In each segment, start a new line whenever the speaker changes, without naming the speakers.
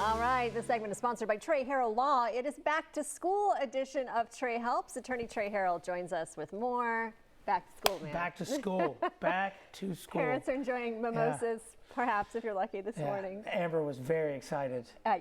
All right, this segment is sponsored by Trey Harrell Law. It is back to school edition of Trey Helps. Attorney Trey Harrell joins us with more. Back to school, man.
Back to school. Back to school.
Parents are enjoying mimosas, perhaps, if you're lucky this morning.
Amber was very excited.
I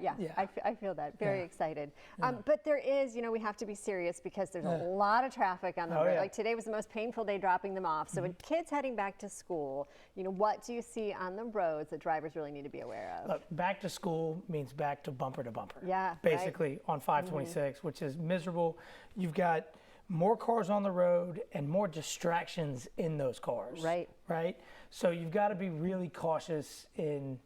feel that. Very excited. But there is, we have to be serious because there's a lot of traffic on the road. Like today was the most painful day dropping them off. So when kids heading back to school, what do you see on the roads that drivers really need to be aware of?
Look, back to school means back to bumper.
Yeah.
Basically on 526, which is miserable. You've got more cars on the road and more distractions in those cars. Right? So you've got to be really cautious and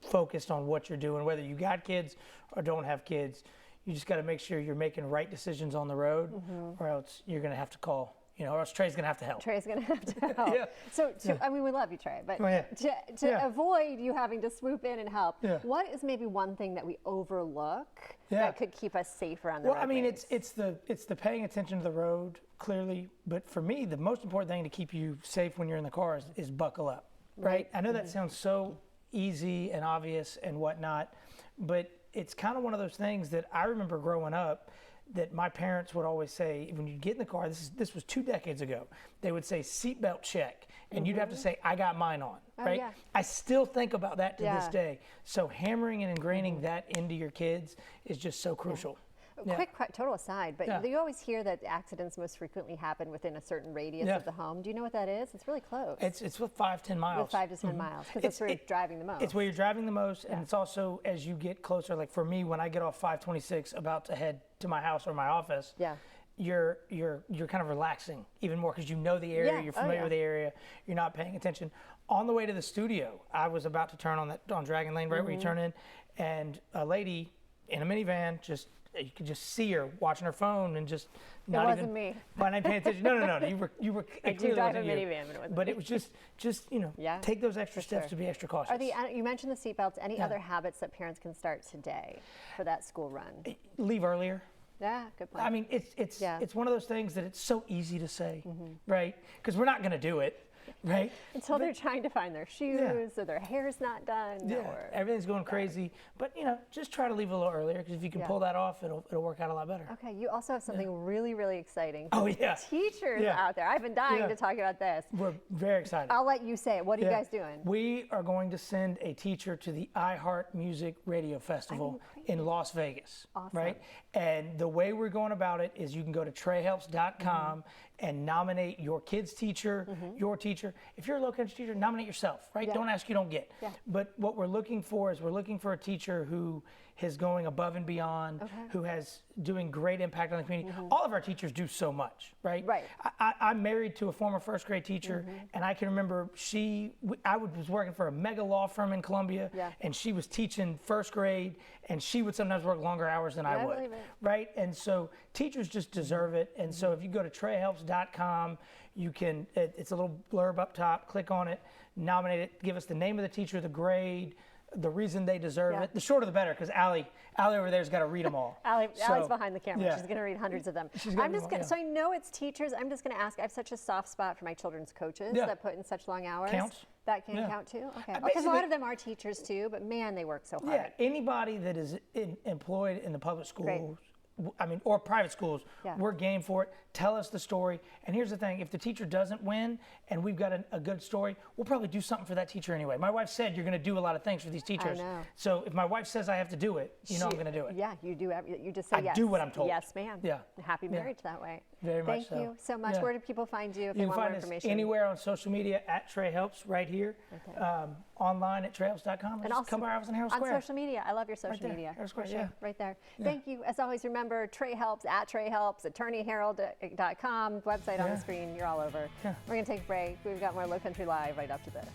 focused on what you're doing, whether you got kids or don't have kids. You just got to make sure you're making right decisions on the road, or else you're going to have to call. Or else Trey's going to have to help.
Trey's going to have to help. So, I mean, we love you, Trey, but to avoid you having to swoop in and help, what is maybe one thing that we overlook that could keep us safer on the road?
Well, I mean, it's the paying attention to the road, clearly, but for me, the most important thing to keep you safe when you're in the car is buckle up, right? I know that sounds so easy and obvious and whatnot, but it's kind of one of those things that I remember growing up that my parents would always say, when you get in the car, this was 2 decades ago, they would say seatbelt check, and you'd have to say, I got mine on, right? I still think about that to this day. So hammering and ingraining that into your kids is just so crucial.
Quick total aside, but you always hear that accidents most frequently happen within a certain radius of the home. Do you know what that is? It's really close.
It's with 5-10 miles.
With 5 to 10 miles, because that's where you're driving the most.
It's where you're driving the most, and it's also as you get closer. Like for me, when I get off 526, about to head to my house or my office, you're kind of relaxing even more because you know the area, you're familiar with the area, you're not paying attention. On the way to the studio, I was about to turn on Dragon Lane, right where you turn in, and a lady in a minivan you could just see her watching her phone and just not even. It wasn't me. But I paying attention. No. You were.
I do drive a minivan, but it wasn't.
But it was just take those extra steps to be extra cautious.
You mentioned the seatbelts. Any other habits that parents can start today for that school run?
Leave earlier.
Yeah, good point.
I mean, it's one of those things that it's so easy to say, right? Because we're not going to do it. Right?
Until they're trying to find their shoes or their hair's not done. Or
everything's going crazy. But, just try to leave a little earlier because if you can pull that off, it'll work out a lot better.
Okay, you also have something really, really exciting. Teachers out there. I've been dying to talk about this.
We're very excited.
I'll let you say it. What are you guys doing?
We are going to send a teacher to the iHeart Music Radio Festival in Las Vegas.
Awesome.
Right? And the way we're going about it is you can go to TreyHelps.com and nominate your kid's teacher, your teacher. If you're a Lowcountry teacher, nominate yourself, right? Don't ask, you don't get. But what we're looking for is a teacher who is going above and beyond, who has doing great impact on the community. All of our teachers do so much, right? I'm married to a former first grade teacher, and I can remember I was working for a mega law firm in Columbia, and she was teaching first grade, and she would sometimes work longer hours than I would, right? And so teachers just deserve it. And so if you go to TreyHelps.com, you can, it's a little blurb up top, click on it, nominate it, give us the name of the teacher, the grade, the reason they deserve it. The shorter the better, because Allie over there's got to read them all.
Allie's behind the camera. She's going to read hundreds of them. I'm just going. So I know it's teachers. I'm just going to ask. I have such a soft spot for my children's coaches that put in such long hours.
Counts.
That can count too. Okay. Because a lot of them are teachers too, but man, they work so hard.
Yeah. Anybody that is employed in the public schools. Or private schools, we're game for it. Tell us the story. And here's the thing, if the teacher doesn't win and we've got a good story, we'll probably do something for that teacher anyway. My wife said you're going to do a lot of things for these teachers.
I know.
So if my wife says I have to do it, I'm going to do it.
Yeah, you do. You just say yes.
I do what I'm told.
Yes, ma'am.
Yeah.
Happy marriage that way.
Very much so.
Thank you so much. Where do people find you if they want more information?
You can find us anywhere on social media at Trey Helps right here. Online at TreyHelps.com. And also come by our office in Harrell Square.
On social media. I love your social media.
Harrell Square,
right there. Thank you. As always, remember Trey Helps at Trey Helps, attorneyharrell.com, website on the screen. You're all over. We're going to take a break. We've got more Lowcountry Live right after this.